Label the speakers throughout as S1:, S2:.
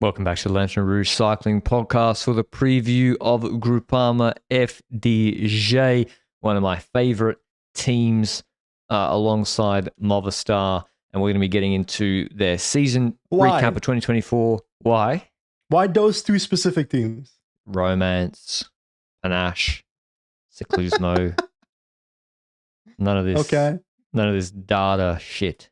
S1: Welcome back to the Lanterne Rouge Cycling Podcast for the preview of Groupama-FDJ, one of my favorite teams alongside Movistar. And we're going to be getting into their season recap of 2024. Why?
S2: Why those two specific teams?
S1: Romance, Panache, Ciclismo. None of this data shit.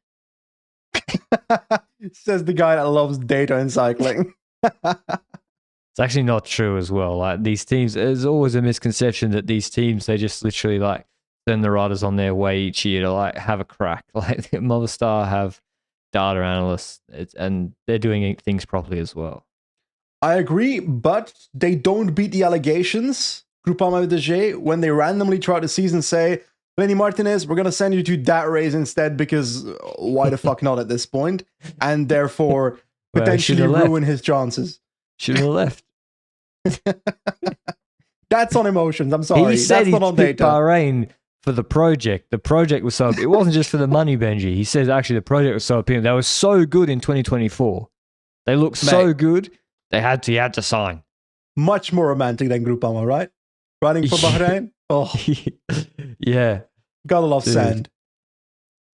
S2: Says the guy that loves data in cycling.
S1: It's actually not true as well. Like these teams, there's always a misconception that these teams, they just literally like send the riders on their way each year to like have a crack. Like Movistar have data analysts and they're doing things properly as well.
S2: I agree, but they don't beat the allegations. Groupama-FDJ, when they randomly throughout the season say, Lenny Martinez, we're going to send you to that race instead because why the fuck not at this point? And therefore potentially ruin his chances.
S1: Should have left.
S2: That's on emotions. I'm sorry.
S1: He said
S2: That's not on data.
S1: Bahrain for the project. The project was so... It wasn't just for the money, Benji. He says actually the project was so appealing. They were so good in 2024. They looked so good. He had to sign.
S2: Much more romantic than Groupama, right? Riding for Bahrain? Oh.
S1: Yeah.
S2: Gotta love sand.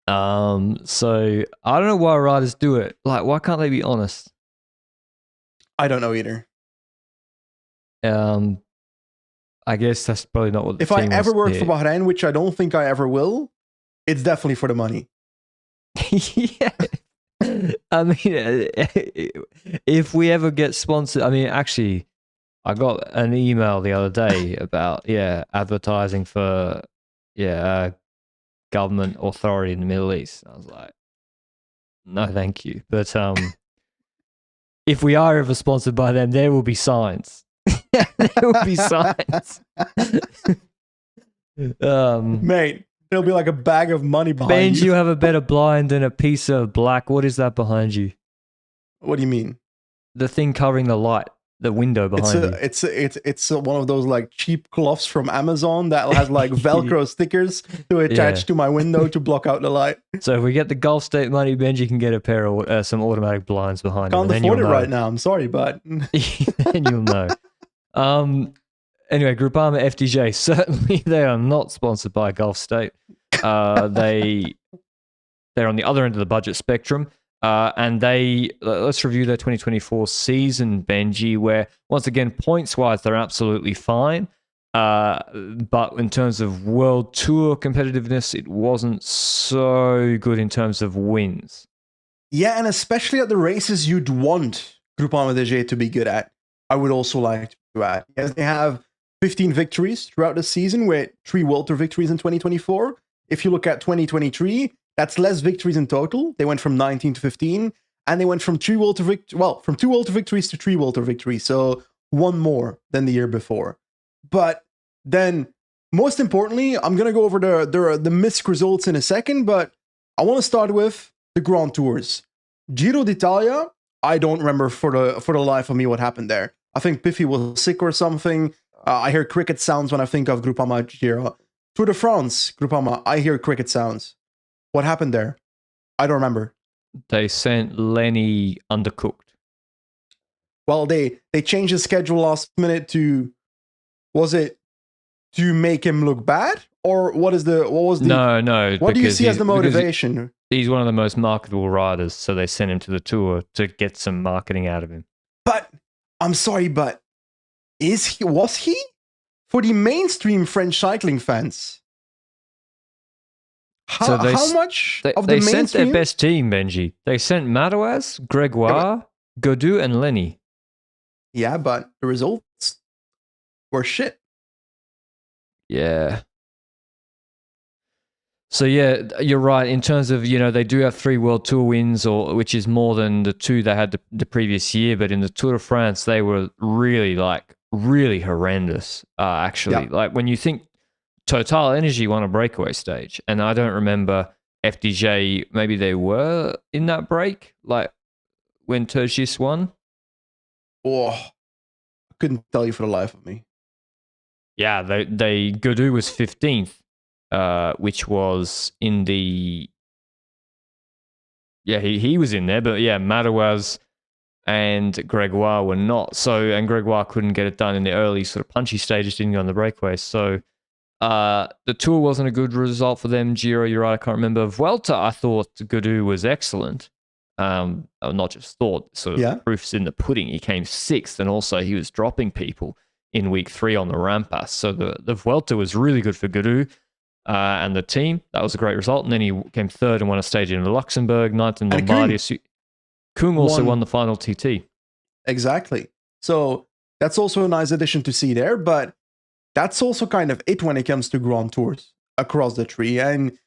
S1: So I don't know why riders do it. Like, why can't they be honest?
S2: I don't know either.
S1: I guess that's probably not what the
S2: If I ever work for Bahrain, which I don't think I ever will, it's definitely for the money.
S1: Yeah. I mean, if we ever get sponsored, I mean, actually, I got an email the other day about, advertising for, government authority in the Middle East. I was like, no, thank you. But if we are ever sponsored by them, there will be signs. There will be signs.
S2: Mate, there'll be like a bag of money behind
S1: you have a better blind than a piece of black. What is that behind you?
S2: What do you mean?
S1: The thing covering the light, the window behind you.
S2: It's one of those like cheap cloths from Amazon that has like Velcro stickers to attach to my window to block out the light.
S1: So if we get the Gulf State money, Benji can get a pair of some automatic blinds behind
S2: him. Can't afford it right now. I'm sorry, but
S1: then you'll know. Anyway, Groupama-FDJ, certainly they are not sponsored by Gulf State. They're on the other end of the budget spectrum. And let's review their 2024 season, Benji, where once again, points-wise, they're absolutely fine. But in terms of World Tour competitiveness, it wasn't so good in terms of wins.
S2: Yeah, and especially at the races you'd want Groupama-FDJ to be good at. I would also like to add, yes, they have 15 victories throughout the season with 3 World Tour victories in 2024. If you look at 2023, that's less victories in total. They went from 19 to 15, and they went from 2 World Tour victories to 3 World Tour victories. So 1 more than the year before. But then, most importantly, I'm gonna go over the missed results in a second. But I want to start with the Grand Tours. Giro d'Italia. I don't remember for the life of me what happened there. I think Piffy was sick or something. I hear cricket sounds when I think of Groupama Giro. Tour de France, Groupama. I hear cricket sounds. What happened there? I don't remember.
S1: They sent Lenny undercooked.
S2: Well, they changed the schedule last minute to... Was it to make him look bad? Or what was the...
S1: No.
S2: What do you see as the motivation?
S1: He's one of the most marketable riders, so they sent him to the Tour to get some marketing out of him.
S2: But, I'm sorry, but... Was he? For the mainstream French cycling fans... How much of the mainstream?
S1: They sent their best team, Benji. They sent Madouas, Gregoire, Godou, and Lenny.
S2: Yeah, but the results were shit.
S1: Yeah. So yeah, you're right. In terms of, they do have 3 World Tour wins, which is more than the 2 they had the previous year. But in the Tour de France, they were really horrendous. Actually, like when you think Total Energy won a breakaway stage, and I don't remember FDJ. Maybe they were in that break, like when Tertius won.
S2: Oh, I couldn't tell you for the life of me.
S1: Yeah, Godou was 15th. Which was in the... Yeah, he was in there, but yeah, Madouas and Gregoire were not. So, and Gregoire couldn't get it done in the early sort of punchy stages, didn't go on the breakaways. So, the Tour wasn't a good result for them. Giro, you're right, I can't remember. Vuelta, I thought Gaudu was excellent. Not just thought, sort of proofs in the pudding. He came sixth, and also he was dropping people in week 3 on the Rampas. So the Vuelta was really good for Gaudu and the team. That was a great result. And then he came third and won a stage in Luxembourg, ninth in Lombardy. Kung also won the final TT.
S2: Exactly. So that's also a nice addition to see there, but that's also kind of it when it comes to Grand Tours across the tree. And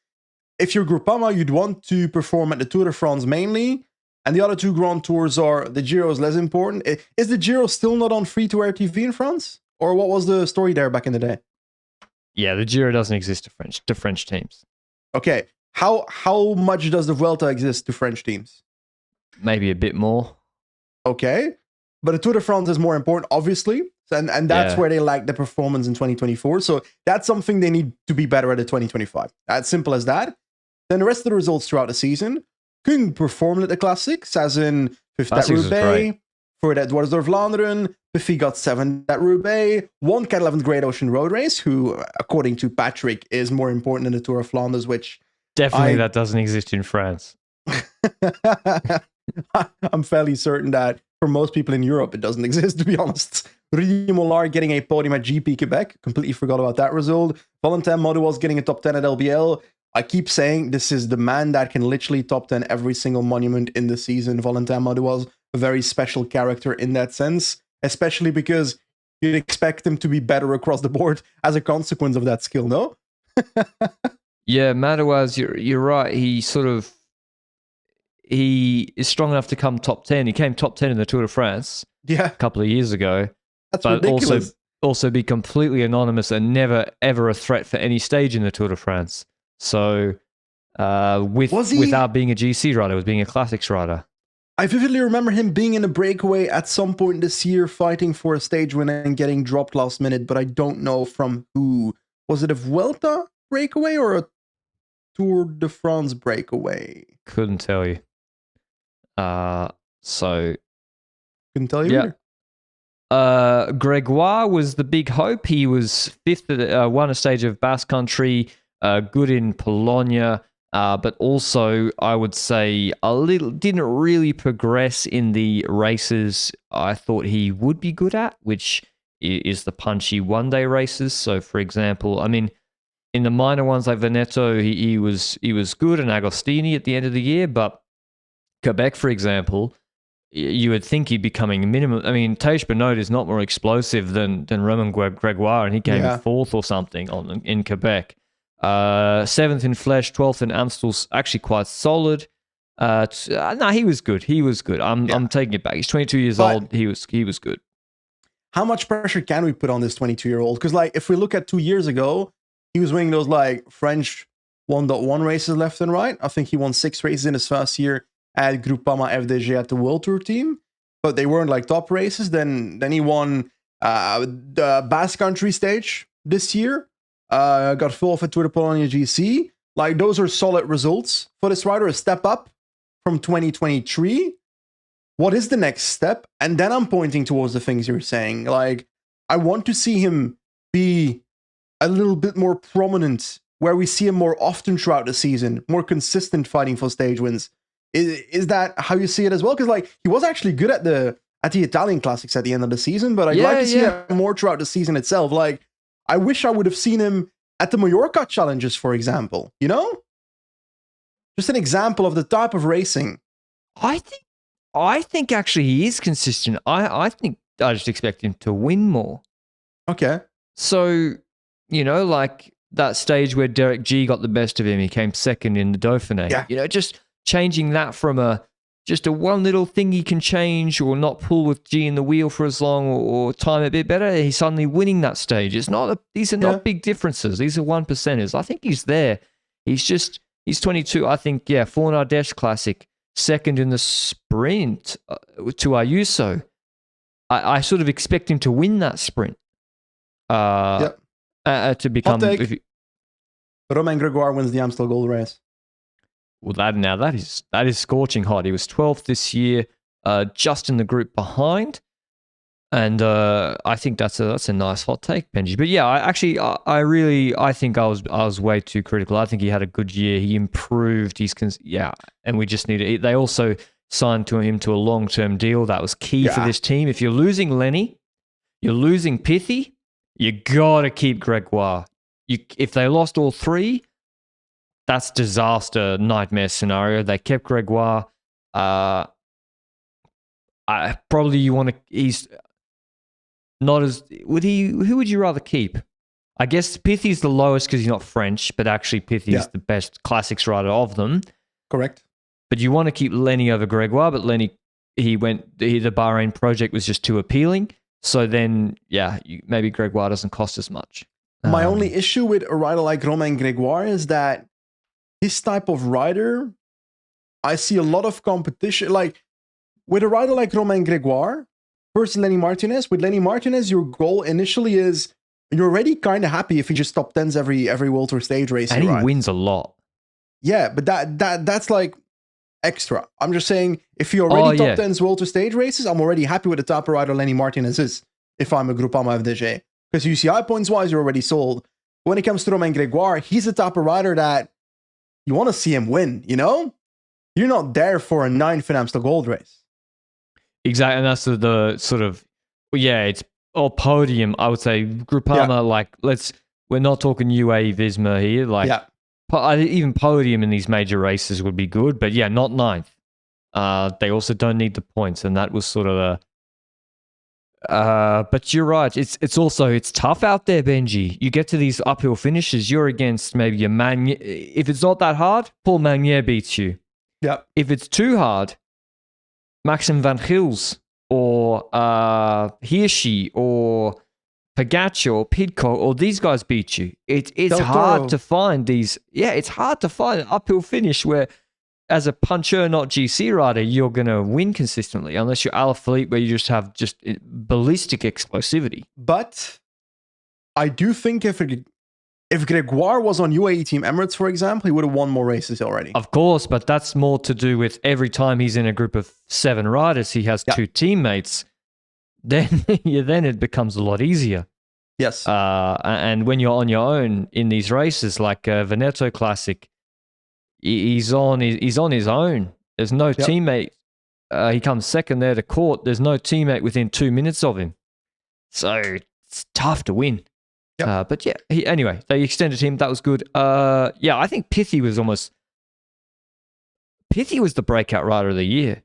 S2: if you're Groupama, you'd want to perform at the Tour de France mainly, and the other 2 Grand Tours are the Giro is less important. Is the Giro still not on free-to-air TV in France? Or what was the story there back in the day?
S1: Yeah, the Giro doesn't exist to French teams.
S2: Okay. How much does the Vuelta exist to French teams?
S1: Maybe a bit more.
S2: Okay. But the Tour de France is more important, obviously. And that's where they lack the performance in 2024. So that's something they need to be better at in 2025. As simple as that. Then the rest of the results throughout the season. Kung performed at the Classics, as in 5th at Roubaix, 4th at Dwars door Vlaanderen. Piffy got 7th at Roubaix. Won Cat 11th Great Ocean Road Race, who, according to Patrick, is more important than the Tour of Flanders, which...
S1: Definitely that doesn't exist in France.
S2: I'm fairly certain that for most people in Europe, it doesn't exist, to be honest. Rudy Mollard getting a podium at GP Quebec. Completely forgot about that result. Valentin Madouas getting a top 10 at LBL. I keep saying this is the man that can literally top 10 every single monument in the season. Valentin Madouas, a very special character in that sense, especially because you'd expect him to be better across the board as a consequence of that skill, no?
S1: Yeah, Madouas, you're right. He is strong enough to come top 10. He came top 10 in the Tour de France a couple of years ago.
S2: That's ridiculous.
S1: Also be completely anonymous and never, ever a threat for any stage in the Tour de France. So without being a GC rider, was being a Classics rider.
S2: I vividly remember him being in a breakaway at some point this year, fighting for a stage win and getting dropped last minute, but I don't know from who. Was it a Vuelta breakaway or a Tour de France breakaway?
S1: Couldn't tell you.
S2: Couldn't tell you
S1: either. Gregoire was the big hope. He was 5th, won a stage of Basque Country, good in Polonia, but also I would say didn't really progress in the races I thought he would be good at, which is the punchy one-day races. So, for example, I mean, in the minor ones like Veneto, he was good, and Agostini at the end of the year, but Quebec, for example, you would think he'd be coming minimum. I mean, Teish Benoit is not more explosive than Romain Gregoire, and he came 4th or something in Quebec. 7th in Flèche, 12th in Amstel's actually quite solid. No, he was good. He was good. I'm taking it back. He's 22 years old. He was good.
S2: How much pressure can we put on this 22-year-old? Because like, if we look at 2 years ago, he was winning those like French 1.1 races left and right. I think he won 6 races in his first year at Groupama-FDJ at the World Tour team, but they weren't like top races. Then he won the Basque Country stage this year. Got 4th at Tour de Polonia GC. Like, those are solid results for this rider. A step up from 2023. What is the next step? And then I'm pointing towards the things you're saying. Like, I want to see him be a little bit more prominent, where we see him more often throughout the season, more consistent fighting for stage wins. Is that how you see it as well? Because like, he was actually good at the Italian Classics at the end of the season, but I'd like to see that more throughout the season itself. Like, I wish I would have seen him at the Mallorca challenges, for example. You know, just an example of the type of racing.
S1: I think actually he is consistent. I think I just expect him to win more.
S2: Okay.
S1: So, you know, like that stage where Derek G got the best of him, he came 2nd in the Dauphiné.
S2: Yeah.
S1: You know, just changing that from just a one little thing he can change, or not pull with G in the wheel for as long, or time a bit better. He's suddenly winning that stage. These are not big differences. These are 1%ers. I think he's there. He's 22. I think, for an Ardèche Classic, 2nd in the sprint to Ayuso. I sort of expect him to win that sprint. To become.
S2: Romain Gregoire wins the Amstel Gold Race.
S1: Well, that is scorching hot. He was 12th this year. just in the group behind. And I think that's a nice hot take, Benji. But yeah, I think I was way too critical. I think he had a good year. He improved. And we just need to. They also signed him to a long-term deal. That was key for this team. If you're losing Lenny, you're losing Pithy. You gotta keep Gregoire. If they lost all three, that's disaster, nightmare scenario. They kept Gregoire. He's not as who would you rather keep? I guess Pithy's the lowest because he's not French, but actually Pithy's the best classics rider of them.
S2: Correct.
S1: But you want to keep Lenny over Gregoire, but Lenny, the Bahrain project was just too appealing. So then, maybe Gregoire doesn't cost as much.
S2: My only issue with a rider like Romain Gregoire is that his type of rider, I see a lot of competition. Like with a rider like Romain Gregoire versus Lenny Martinez, with Lenny Martinez, your goal initially is you're already kind of happy if he just top 10s every World Tour stage race.
S1: And he wins a lot.
S2: Yeah, but that's like extra. I'm just saying, if he already top 10s World Tour stage races, I'm already happy with the type of rider Lenny Martinez is if I'm a Groupama-FDJ. Because UCI points-wise, you're already sold. When it comes to Romain Gregoire, he's the type of rider that you want to see him win, you know? You're not there for a 9th in Amstel Gold Race.
S1: Exactly, and that's the sort of, it's all podium. I would say Groupama, we're not talking UAE Visma here. Even podium in these major races would be good, but not 9th. They also don't need the points, and that was sort of but you're right. It's tough out there, Benji. You get to these uphill finishes, you're against maybe a Magnier. If it's not that hard, Paul Magnier beats you.
S2: Yep.
S1: If it's too hard, Maxim Van Gils or Hirschi or Pogacar or Pidcock or these guys beat you. It's hard to find these. Yeah, it's hard to find an uphill finish where, as a puncher, not GC rider, you're going to win consistently, unless you're Alaphilippe, where you just have ballistic explosivity.
S2: But I do think if Gregoire was on UAE Team Emirates, for example, he would have won more races already.
S1: Of course, but that's more to do with every time he's in a group of 7 riders, he has 2 teammates. Then it becomes a lot easier.
S2: Yes.
S1: And when you're on your own in these races, like Veneto Classic, he's on his own. There's no teammate. He comes second there to court. There's no teammate within 2 minutes of him. So it's tough to win. Yep. But anyway, they extended him. That was good. I think Pithy was the breakout rider of the year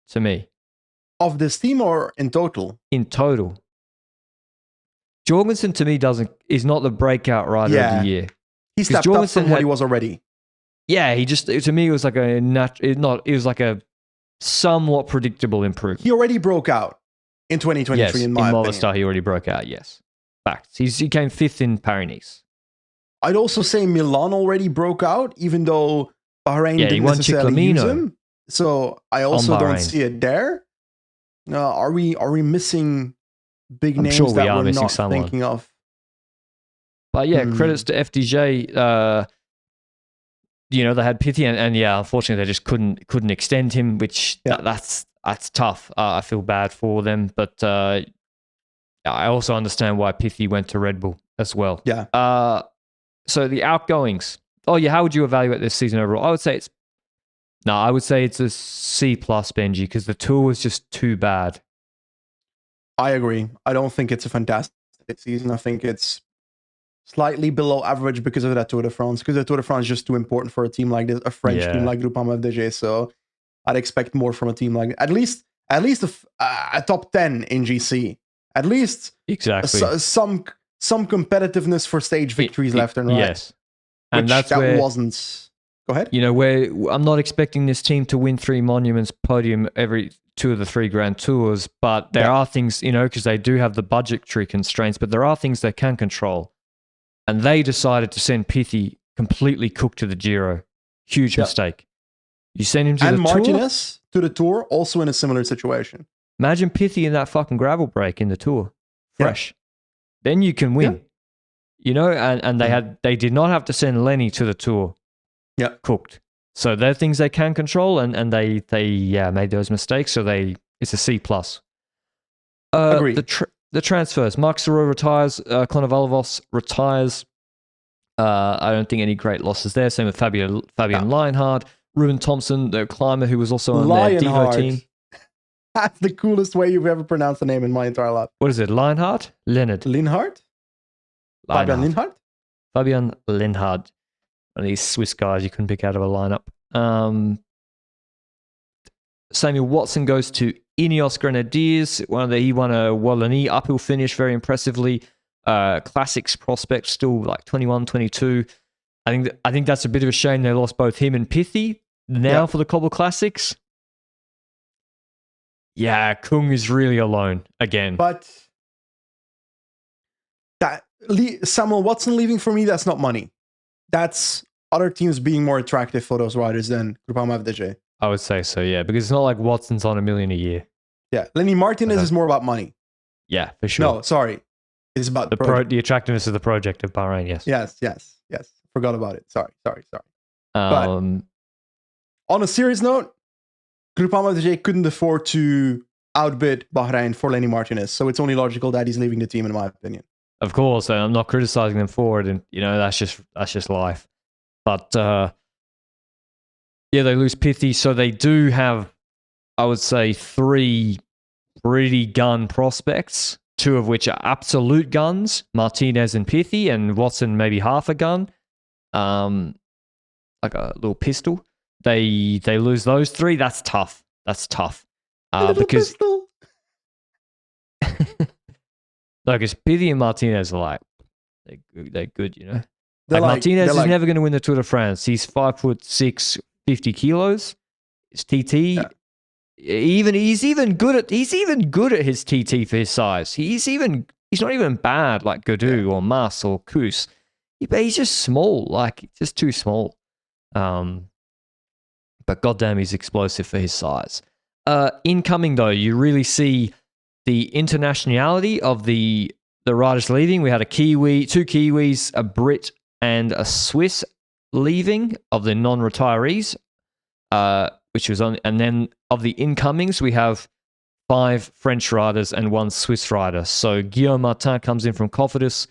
S1: to me.
S2: Of this team or in total?
S1: In total. Jorgensen to me is not the breakout rider of the year.
S2: He stepped up from what he was already.
S1: Yeah, to me it was like it was like a somewhat predictable improvement.
S2: He already broke out in 2023 in my opinion.
S1: Movistar he already broke out, yes. Facts. He came 5th in Paris-Nice.
S2: I'd also say Milan already broke out, even though Bahrain didn't necessarily use him. So I also don't see it there. Are we missing big names that we're not thinking of?
S1: But credits to FDJ. They had Pithy and unfortunately they just couldn't extend him, which that's tough. I feel bad for them, but I also understand why Pithy went to Red Bull as well.
S2: Yeah.
S1: So the outgoings. How would you evaluate this season overall? I would say it's a C+, Benji, because the tour was just too bad.
S2: I agree. I don't think it's a fantastic season. I think it's slightly below average because of that Tour de France. Because the Tour de France is just too important for a team like this, a French team like Groupama-FDJ. So I'd expect more from a team like at least a top 10 in GC. At least some competitiveness for stage victories left and right.
S1: Yes, and that
S2: wasn't. Go ahead.
S1: Where I'm not expecting this team to win 3 monuments podium every 2 of the 3 Grand Tours, but there are things, because they do have the budgetary constraints, but there are things they can control. And they decided to send Pithy completely cooked to the Giro. Huge mistake. You send him to the Tour. And
S2: Martinez to the Tour, also in a similar situation.
S1: Imagine Pithy in that fucking gravel break in the Tour. Fresh. Then you can win. And they did not have to send Lenny to the Tour. Cooked. So they're things they can control, and they made those mistakes. So they It's a C plus.
S2: Agreed.
S1: The transfers. Mark Soro retires. Connor Valavos retires. I don't think any great losses there. Same with Fabian Lionhard. Ruben Thompson, the climber who was also on their Devo team.
S2: That's the coolest way you've ever pronounced the name in my entire life.
S1: What is it? Lionhard? Leonard?
S2: Linhart? Fabian Linhart?
S1: Fabian Linhard. One of these Swiss guys you couldn't pick out of a lineup. Samuel Watson goes to Ineos Grenadiers. He won a Wallonie uphill finish very impressively. Classics prospect, still like 21, 22. I think that's a bit of a shame they lost both him and Pithy. Now for the Cobble Classics. Yeah, Kung is really alone again.
S2: But Samuel Watson leaving for me, that's not money. That's other teams being more attractive for those riders than Groupama-FDJ.
S1: I would say so, yeah, because it's not like Watson's on $1 million a year.
S2: Yeah, Lenny Martinez is more about money.
S1: Yeah, for sure.
S2: No, sorry. It's about
S1: the attractiveness of the project of Bahrain, yes.
S2: Yes. Forgot about it. Sorry.
S1: But
S2: on a serious note, Groupama-FDJ couldn't afford to outbid Bahrain for Lenny Martinez, so it's only logical that he's leaving the team, in my opinion.
S1: Of course, and I'm not criticizing them for it, and that's just life. But they lose Pithy, so they do have, I would say, 3 pretty gun prospects, 2 of which are absolute guns, Martinez and Pithy, and Watson maybe half a gun, like a little pistol. They lose those 3. That's tough. Because because Pithy and Martinez are like they're good, Martinez is never going to win the Tour de France. He's 5'6", 50 kilos. His TT, he's even good at his TT for his size. He's not even bad like Godou or Mas or Koos. But he's just small, like just too small. But goddamn, he's explosive for his size. Incoming though, you really see the internationality of the riders leaving. We had 2 Kiwis, a Brit, and a Swiss leaving of the non-retirees, which was on. And then of the incomings, we have 5 French riders and 1 Swiss rider. So Guillaume Martin comes in from Cofidis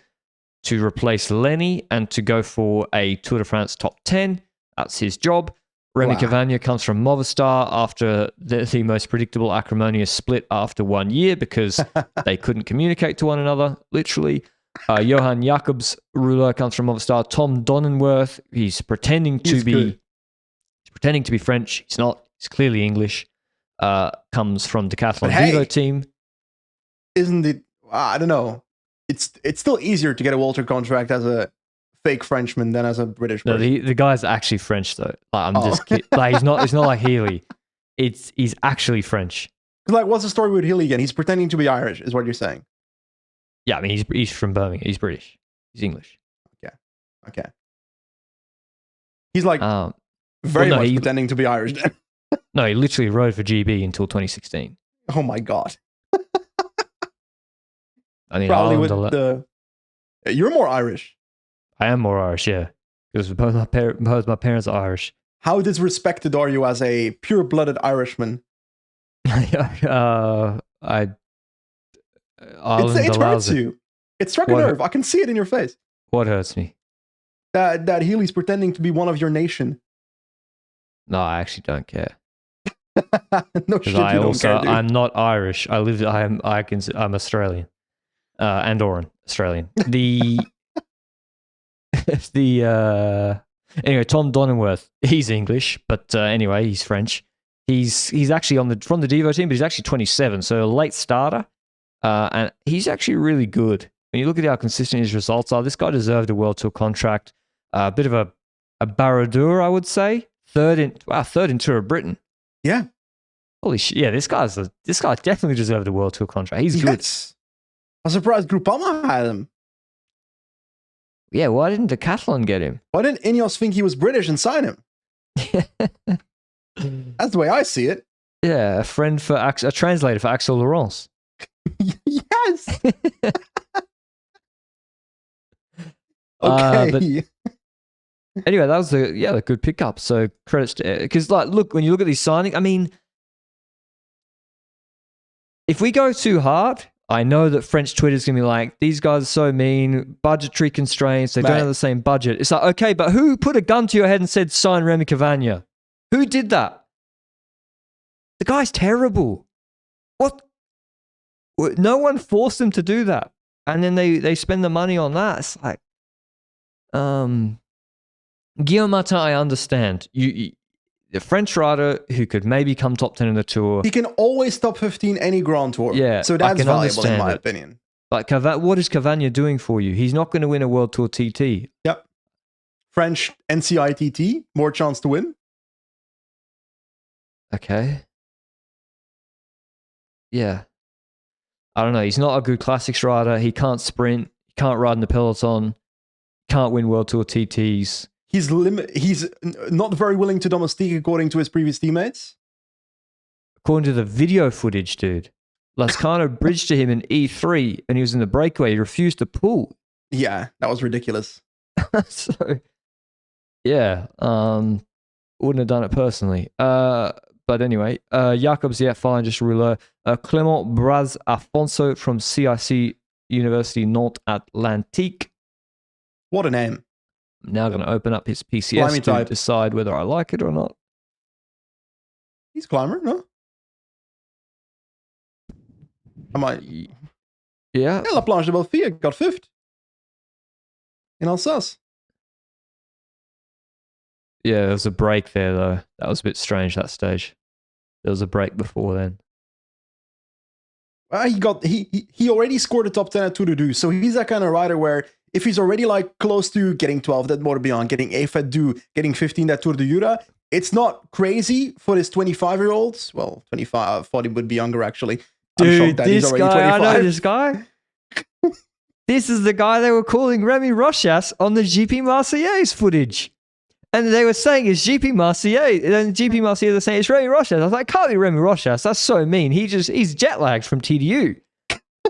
S1: to replace Lenny and to go for a Tour de France top 10. That's his job. Remy Cavagna comes from Movistar after the most predictable acrimonious split after 1 year because they couldn't communicate to one another, literally. Johan Jacobs Ruler comes from Movistar. Tom Donenworth, he's pretending to be French. He's not. He's clearly English. Comes from Decathlon Devo team.
S2: Isn't it? I don't know. It's still easier to get a Walter contract as a fake Frenchman than as a British person.
S1: No, the guy's actually French though. Like, I'm just kidding. Like it's not like Healy. He's actually French.
S2: Like, what's the story with Healy again? He's pretending to be Irish, is what you're saying.
S1: Yeah, I mean he's from Birmingham. He's British. He's English.
S2: Okay. He's like very much pretending to be Irish then.
S1: No, he literally rode for GB until 2016.
S2: Oh my god.
S1: I mean,
S2: probably with you're more Irish.
S1: I am more Irish, yeah, because both my parents are Irish.
S2: How disrespected are you as a pure-blooded Irishman?
S1: It
S2: hurts you. It struck a nerve. I can see it in your face.
S1: What hurts me?
S2: That Healy's pretending to be one of your nation.
S1: No, I actually don't care.
S2: No shit, you don't care, dude.
S1: I'm not Irish. I'm Australian, Andorran Australian. Anyway, Tom Donenworth, he's English, but anyway, he's French. He's actually from the Devo team, but he's actually 27, so a late starter, and he's actually really good. When you look at how consistent his results are, this guy deserved a World Tour contract. A bit of a Baradur, I would say. Third in Tour of Britain.
S2: Yeah.
S1: Holy shit! Yeah, this guy definitely deserved a World Tour contract. He's good.
S2: I'm surprised Groupama had him.
S1: Yeah, why didn't Decathlon get him?
S2: Why didn't Ineos think he was British and sign him? That's the way I see it.
S1: Yeah, a translator for Axel Laurence.
S2: Yes. Okay.
S1: Anyway, that was a good pickup. So credits to, because look, when you look at these signings, I mean, if we go too hard, I know that French Twitter's going to be like, these guys are so mean, budgetary constraints, they don't have the same budget. It's like, okay, but who put a gun to your head and said, sign Remy Cavagna? Who did that? The guy's terrible. What? No one forced him to do that. And then they spend the money on that. It's like, Guillaume Martin, I understand. You the French rider who could maybe come top 10 in the Tour.
S2: He can always top 15 any Grand Tour.
S1: Yeah,
S2: so that's valuable in my opinion.
S1: But what is Cavagna doing for you? He's not going to win a World Tour TT.
S2: Yep. French NCI TT, more chance to win.
S1: Okay. Yeah. I don't know. He's not a good classics rider. He can't sprint. He can't ride in the peloton. Can't win World Tour TTs.
S2: He's not very willing to domestique according to his previous teammates.
S1: According to the video footage, dude. Lascano bridged to him in E3 and he was in the breakaway. He refused to pull.
S2: Yeah, that was ridiculous.
S1: So, yeah. Wouldn't have done it personally. But anyway, Jakob Ziet, fine, just ruler. Clément Braz Afonso from CIC University Nantes Atlantique.
S2: What a name.
S1: I'm now going to open up his PCS to decide whether I like it or not.
S2: He's climber, no? I might.
S1: Yeah.
S2: La Planche de Belfier got fifth in Alsace.
S1: Yeah, there was a break there, though. That was a bit strange, that stage. There was a break before then.
S2: He already scored a top 10 at Tour de Deux, so he's that kind of rider where if he's already like close to getting 12 at Morbihan, getting 8 at Deux, getting 15 at Tour de Jura, it's not crazy for his 25-year-olds. Well, 25, I thought he would be younger actually.
S1: Dude, this guy, I know this guy. This is the guy they were calling Remy Rochas on the GP Marseillaise footage. And they were saying it's GP Marseille. And GP Marseille, they're saying it's Remy Rochas. I was like, can't be Remy Rochas. That's so mean. He's jet lagged from TDU.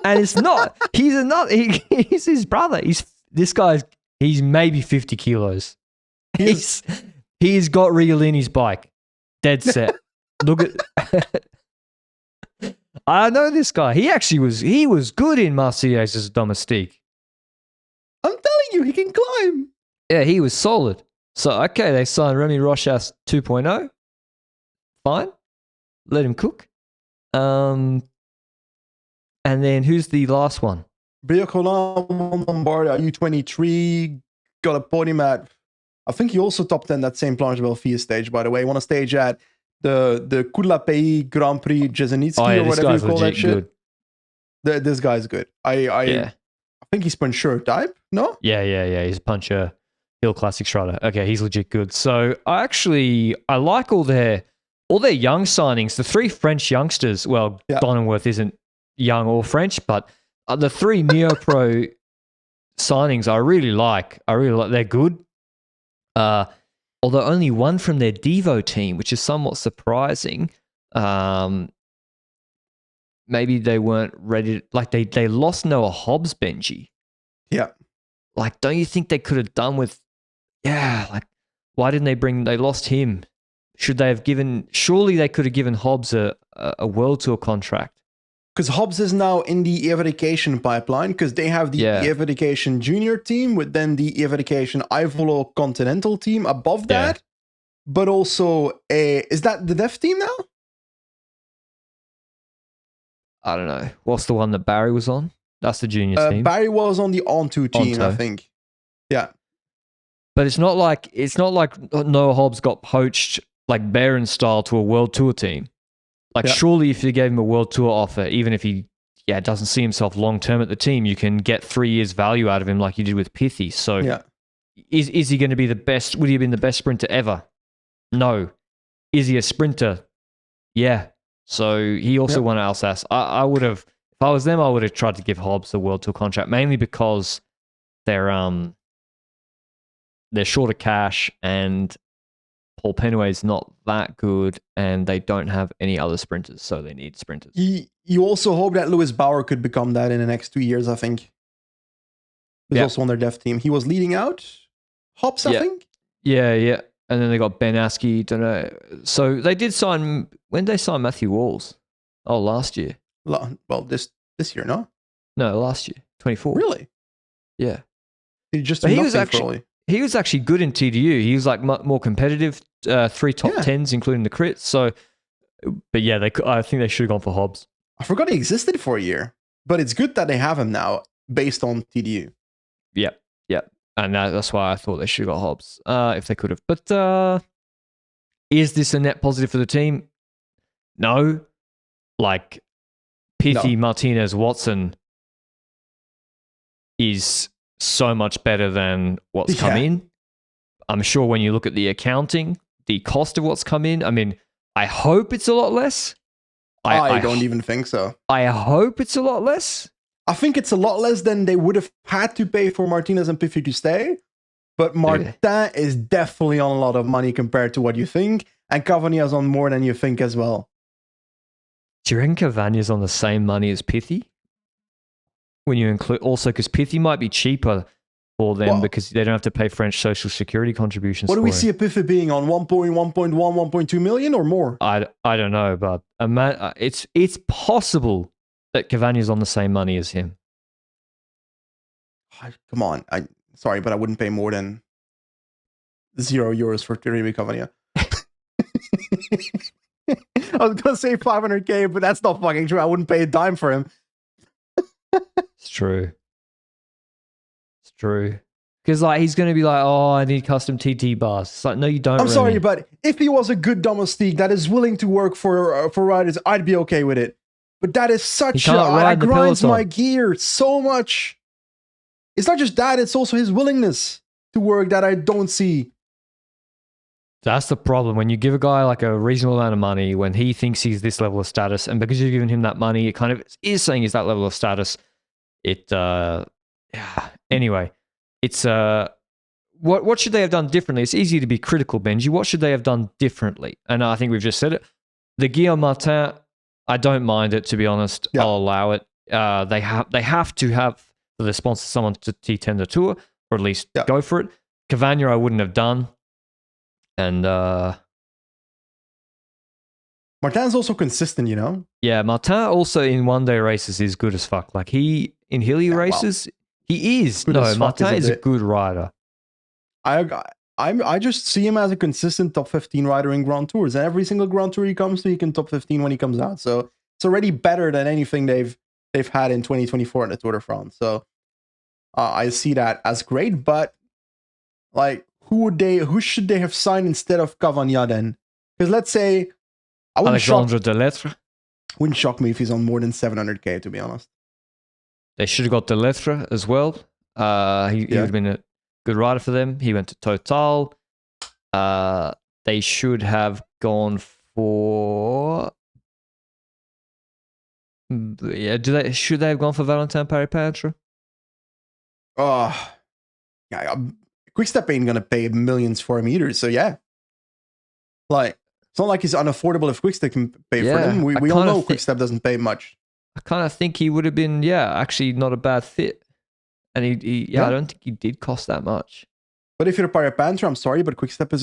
S1: And it's not. He's his brother. He's maybe 50 kilos. He's got Riolini's bike. Dead set. Look at. I know this guy. He was good in Marseillaise as a domestique.
S2: I'm telling you, he can climb.
S1: Yeah, he was solid. So, okay, they signed Remy Rochas 2.0. Fine. Let him cook. And then who's the last one?
S2: Briac won Lombard at U23. Got a podium at, I think he also top 10 that same Planche de Belfier stage, by the way. Won a stage at the Coup de la Pays Grand Prix Jesenitsky or whatever you call that shit. This guy's good. I think he's puncher type, no?
S1: Yeah. He's a puncher. Hill Classics rider. Okay, he's legit good. So I like all their young signings. The 3 French youngsters. Well, Donenworth isn't young or French, but the 3 neo-pro signings I really like. They're good. Although only one from their Devo team, which is somewhat surprising. Maybe they weren't ready. Like they lost Noah Hobbs, Benji.
S2: Yeah.
S1: Like, don't you think they could have done with? Yeah, like, why didn't they lost him? Surely they could have given Hobbs a World Tour contract.
S2: Because Hobbs is now in the Everication pipeline, because they have the Everication Junior team, with then the Everication Ivolo Continental team above that. But also, is that the Def team now?
S1: I don't know. What's the one that Barry was on? That's the junior team.
S2: Barry was on the Onto team, I think. Yeah.
S1: But it's not like Noah Hobbs got poached like Barron style to a World Tour team. Like, surely if you gave him a World Tour offer, even if he doesn't see himself long term at the team, you can get 3 years value out of him like you did with Pithy. So is he going to be the best? Would he have been the best sprinter ever? No. Is he a sprinter? Yeah. So he also won Alsace. I would have, if I was them, I would have tried to give Hobbs a World Tour contract, mainly because they're short of cash and Paul Penway's not that good and they don't have any other sprinters, so they need sprinters.
S2: You also hope that Lewis Bauer could become that in the next 2 years, I think. He's also on their Def team. He was leading out Hobbs, I think.
S1: Yeah. And then they got Ben Askey, don't know. So they did sign, when did they sign Matthew Walls? Oh, last year.
S2: Well, this year, no?
S1: No, last year, 24.
S2: Really?
S1: Yeah.
S2: He just
S1: But
S2: do
S1: he was
S2: nothing for all.
S1: he was actually good in TDU. He was like more competitive, 3 top
S2: Yeah.
S1: 10s, including the crits. So, but yeah, I think they should have gone for Hobbs.
S2: I forgot he existed for a year, but it's good that they have him now based on TDU.
S1: Yep. And that's why I thought they should have got Hobbs if they could have. But is this a net positive for the team? No. Like, Pithy,
S2: No.
S1: Martinez, Watson is so much better than what's come
S2: Yeah.
S1: in. I'm sure when you look at the accounting, the cost of what's come in, I mean, I hope it's a lot less.
S2: I don't even think so.
S1: I hope it's a lot less.
S2: I think it's a lot less than they would have had to pay for Martinez and Pithy to stay. But Martin is definitely on a lot of money compared to what you think. And Cavagna's on more than you think as well.
S1: Do you reckon Cavagna's on the same money as Pithy? When you include also, because Pithy might be cheaper for them because they don't have to pay French social security contributions.
S2: What do we see a Pithy being on 1.1, 1.2 million or more?
S1: I don't know, but it's possible that Cavagna's on the same money as him.
S2: Come on. Sorry, but I wouldn't pay more than €0 for Remy Cavagna. I was going to say 500K, but that's not fucking true. I wouldn't pay a dime for him.
S1: It's true. Because like he's going to be like, oh, I need custom TT bars. It's like, no, you don't.
S2: I'm sorry, but if he was a good domestique that is willing to work for riders, I'd be okay with it. But that is such that grinds my gear so much. It's not just that; it's also his willingness to work that I don't see.
S1: That's the problem. When you give a guy like a reasonable amount of money, when he thinks he's this level of status, and because you've given him that money, it kind of is saying he's that level of status. Anyway, it's what should they have done differently? It's easy to be critical, Benji. What should they have done differently? And I think we've just said it. The Guillaume Martin, I don't mind it, to be honest. Yep. I'll allow it. They have to have for the sponsor someone to T10 the tour, or at least go for it. Cavagna, I wouldn't have done. And
S2: Martin's also consistent, you know?
S1: Yeah, Martin also in one-day races is good as fuck. Like in hilly races, he is. No, Martin is a good rider.
S2: I just see him as a consistent top 15 rider in Grand Tours. And every single Grand Tour he comes to, he can top 15 when he comes out. So it's already better than anything they've had in 2024 in the Tour de France. So I see that as great. But like, who should they have signed instead of Cavagna then? Because let's say
S1: Alexandre Delettre.
S2: Wouldn't shock me if he's on more than 700K, to be honest.
S1: They should have got Delettre as well. He would have been a good rider for them. He went to Total. They should have gone for. Yeah, should they have gone for Valentin Paris-Peintre?
S2: Yeah. Quickstep ain't gonna pay millions for him either. So yeah, like it's not like he's unaffordable if Quickstep can pay for him. We all know Quickstep doesn't pay much.
S1: I kind of think he would have been, actually not a bad fit. And I don't think he did cost that much.
S2: But if you're a Paris-Peintre, I'm sorry, but Quickstep is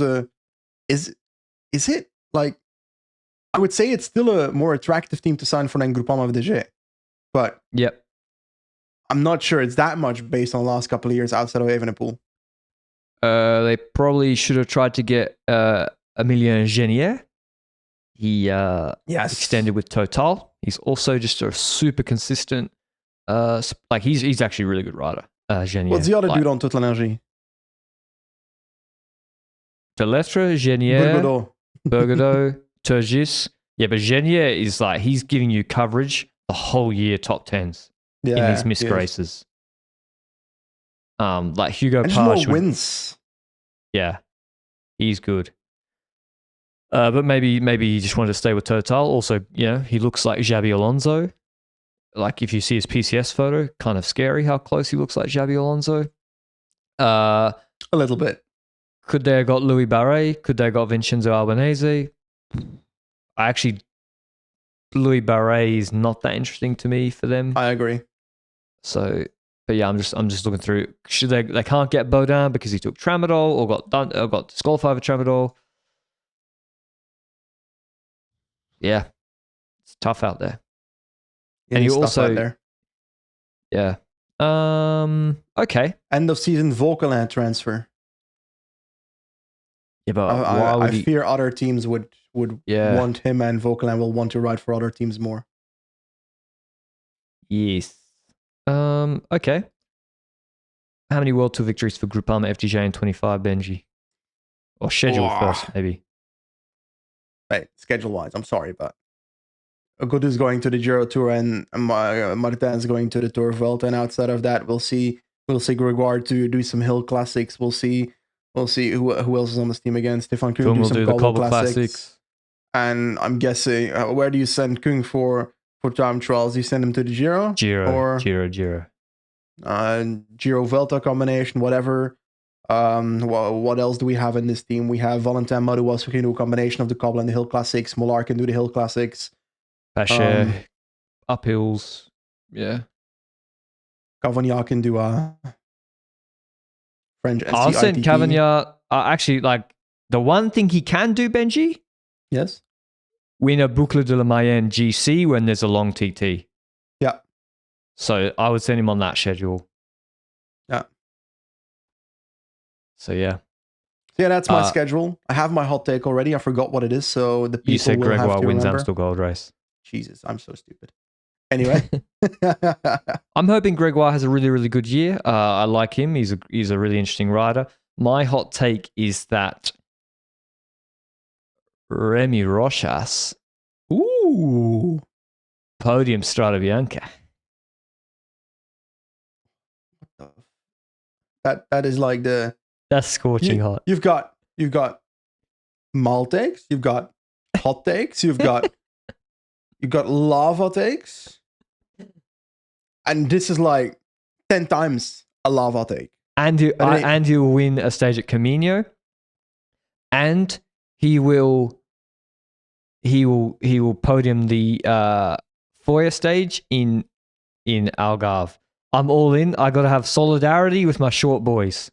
S2: it? Like, I would say it's still a more attractive team to sign for than Groupama-FDJ. But I'm not sure it's that much based on the last couple of years outside of Evenepoel.
S1: They probably should have tried to get Emilien Genier. He extended with Total. He's also just a super consistent. He's actually a really good rider. Genier.
S2: What's the other dude on Total Energy?
S1: Delettre, Genier, Bergadeau, Turgis. Yeah, but Genier is he's giving you coverage the whole year, top 10s in his missed races. Like Hugo Page
S2: wins.
S1: Yeah, he's good. But maybe he just wanted to stay with Total. Also, he looks like Xabi Alonso. Like if you see his PCS photo, kind of scary how close he looks like Xabi Alonso.
S2: A little bit.
S1: Could they have got Louis Barret? Could they have got Vincenzo Albanese? Louis Barret is not that interesting to me for them.
S2: I agree.
S1: So, but yeah, I'm just looking through. Should they can't get Baudin because he took Tramadol or got disqualified for Tramadol. Yeah, it's tough out there. And you
S2: stuff
S1: also-
S2: out there.
S1: Yeah. Okay.
S2: End of season Volcaland transfer.
S1: Yeah, but why
S2: I
S1: would he?
S2: fear other teams would
S1: Yeah.
S2: want him, and Volcaland will want to ride for other teams more.
S1: Yes. Okay. How many World Tour victories for Groupama-FDJ in 25, Benji? Or schedule first, maybe.
S2: Right, schedule wise, I'm sorry, but Good is going to the Giro Tour and Martin's going to the Tour Vuelta, and outside of that, we'll see Gregoire to do some hill classics. We'll see who else is on this team again. Stefan Kung
S1: Kung
S2: do
S1: will
S2: some
S1: do the
S2: cobble
S1: Cobble
S2: classics.
S1: Classics.
S2: And I'm guessing, where do you send Kung for time trials? Do you send him to the Giro?
S1: Giro.
S2: Giro Vuelta combination, whatever. What else do we have in this team? We have Valentin Madouas who can do a combination of the cobble and the hill classics. Mollard can do the hill classics.
S1: Pache, uphills. Yeah.
S2: Cavagna can do French SC
S1: I'll send
S2: ITT.
S1: Cavagna. Actually, like, the one thing he can do, Benji,
S2: Yes.
S1: win a Boucle de la Mayenne GC when there's a long TT.
S2: Yeah.
S1: So I would send him on that schedule.
S2: Yeah.
S1: So yeah.
S2: Yeah, that's my schedule. I have my hot take already. I forgot what it is, so the people
S1: You said
S2: will have
S1: Gregoire
S2: to
S1: wins
S2: remember.
S1: Amstel Gold Race.
S2: Jesus, I'm so stupid. Anyway.
S1: I'm hoping Gregoire has a really, really good year. I like him. He's a really interesting rider. My hot take is that Remy Rochas,
S2: Ooh.
S1: podium Strada Bianca.
S2: That is like the
S1: That's scorching hot.
S2: You've got mal takes, you've got hot takes, you've got lava takes, and this is like 10 times a lava take.
S1: And he will win a stage at Camino, and he will podium the Foyer stage in Algarve. I'm all in. I got to have solidarity with my short boys,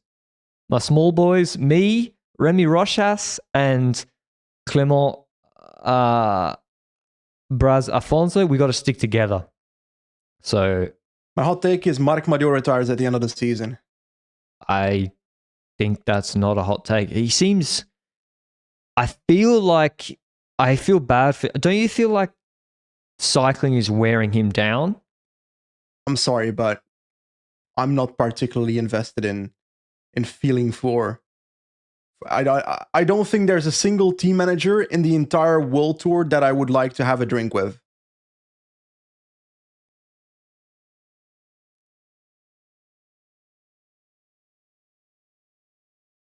S1: my small boys, me, Remy Rochas, and Clement Braz Afonso. We got to stick together. So
S2: my hot take is Marc Madio retires at the end of the season.
S1: I think that's not a hot take. He seems. I feel bad for. Don't you feel like cycling is wearing him down?
S2: I'm sorry, but I'm not particularly invested in feeling for. I don't think there's a single team manager in the entire World Tour that I would like to have a drink with.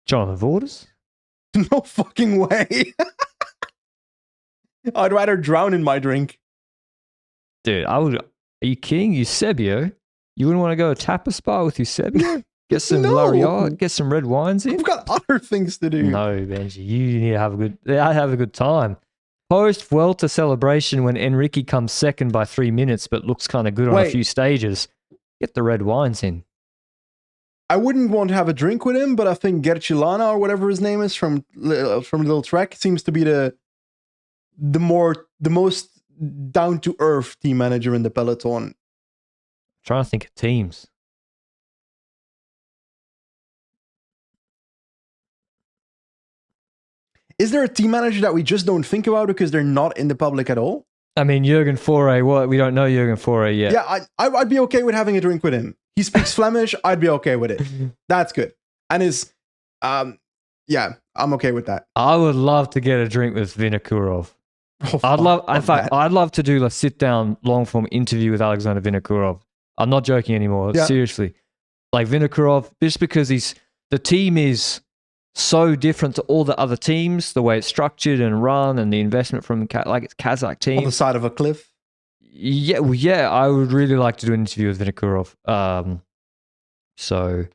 S1: Jonathan Vaughters?
S2: No fucking way. I'd rather drown in my drink.
S1: Dude, I would. Are you kidding? Eusebio? You wouldn't want to go to Tapa Spa with Eusebio? Get some Lariat, get some red wines in?
S2: I've got other things to do.
S1: No, Benji, you need to have a good time. Post Vuelta celebration when Enrique comes second by 3 minutes but looks kind of good on a few stages. Get the red wines in.
S2: I wouldn't want to have a drink with him, but I think Gerchilana or whatever his name is from Little Trek seems to be the most down to earth team manager in the peloton.
S1: I'm trying to think of teams.
S2: Is there a team manager that we just don't think about because they're not in the public at all?
S1: I mean, Jurgen Foray. What? We don't know Jurgen Foray yet.
S2: Yeah, I'd be okay with having a drink with him. He speaks Flemish. I'd be okay with it. That's good. And yeah, I'm okay with that.
S1: I would love to get a drink with Vinokurov.
S2: Oh,
S1: I'd love to do a sit down long form interview with Alexander Vinokurov. I'm not joking anymore. Yeah. Seriously, like Vinokurov, just because the team is so different to all the other teams, the way it's structured and run, and the investment from it's Kazakh team
S2: on the side of a cliff.
S1: Yeah, I would really like to do an interview with Vinokurov. So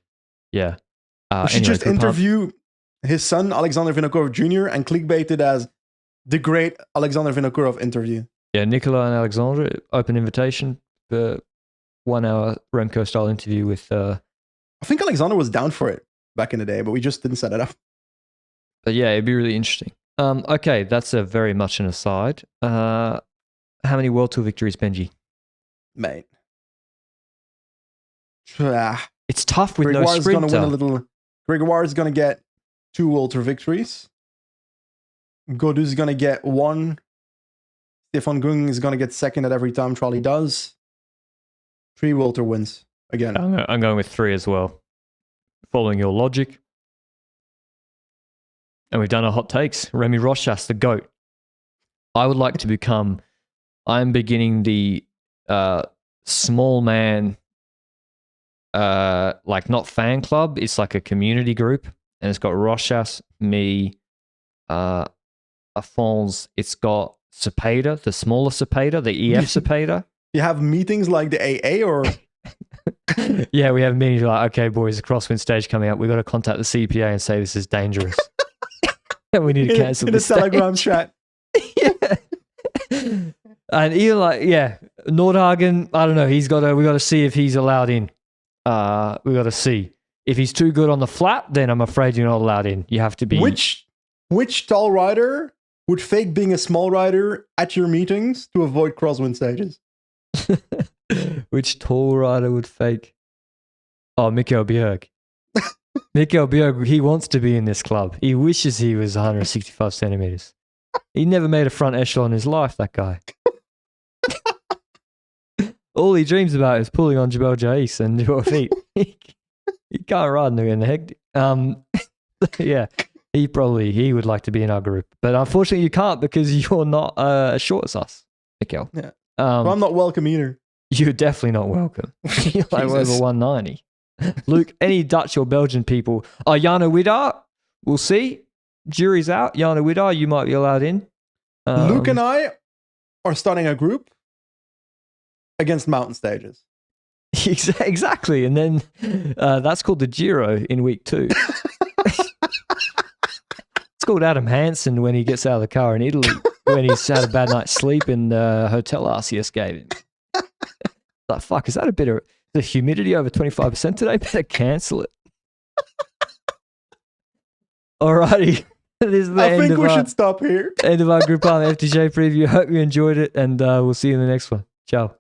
S1: yeah,
S2: we should just interview his son Alexander Vinokurov Jr. and clickbait it as the great Alexander Vinokurov interview.
S1: Yeah, Nicola and Alexandra, open invitation for 1 hour Remco style interview with.
S2: I think Alexander was down for it back in the day, but we just didn't set it up.
S1: But yeah, it'd be really interesting. Okay, that's a very much an aside. How many World Tour victories, Benji?
S2: mate. Ah,
S1: It's tough with no
S2: Gregoire's going to win a
S1: sprinter.
S2: little. Gregoire's going to get 2 Walter victories. Godus is going to get 1. Stefan Gung is going to get second at every time Trolley does. 3 Walter wins again.
S1: I'm going with 3 as well. Following your logic. And we've done our hot takes. Remy Rochas, the GOAT. I would like to become... I'm beginning the small man, like not fan club. It's like a community group. And it's got Rochas, me, Afonso. It's got Cepeda, the smaller Cepeda, the EF Cepeda.
S2: You have meetings like the AA or...
S1: Yeah, we have meetings like, okay, boys, the crosswind stage coming up. We've got to contact the CPA and say this is dangerous. And we need to cancel
S2: in a
S1: this
S2: Telegram chat.
S1: Yeah. And even like, yeah, Nordhagen, I don't know. We got to see if he's allowed in. We got to see. If he's too good on the flat, then I'm afraid you're not allowed in. You have to be.
S2: Which tall rider would fake being a small rider at your meetings to avoid crosswind stages?
S1: Which tall rider would fake? Oh, Mikkel Bjerg. Mikkel Bjerg, he wants to be in this club. He wishes he was 165 centimeters. He never made a front echelon in his life, that guy. All he dreams about is pulling on Jabal Jais and your feet. He can't ride in the heck. Yeah, he would like to be in our group. But unfortunately, you can't because you're not as short as us, Mikkel.
S2: Yeah. Well, I'm not welcome either.
S1: You're definitely not welcome. You're like over 190. Luke, any Dutch or Belgian people? Jana Widar, we'll see. Jury's out. Jana Widar, you might be allowed in.
S2: Luke and I are starting a group against mountain stages.
S1: Exactly. And then that's called the Giro in week 2. It's called Adam Hansen when he gets out of the car in Italy, when he's had a bad night's sleep in the hotel RCS gave him. Like, fuck, is that a bit of the humidity over 25% today? Better cancel it. Alrighty. This is the
S2: I think we should stop here.
S1: End of our Groupama-FDJ preview. Hope you enjoyed it, and we'll see you in the next one. Ciao.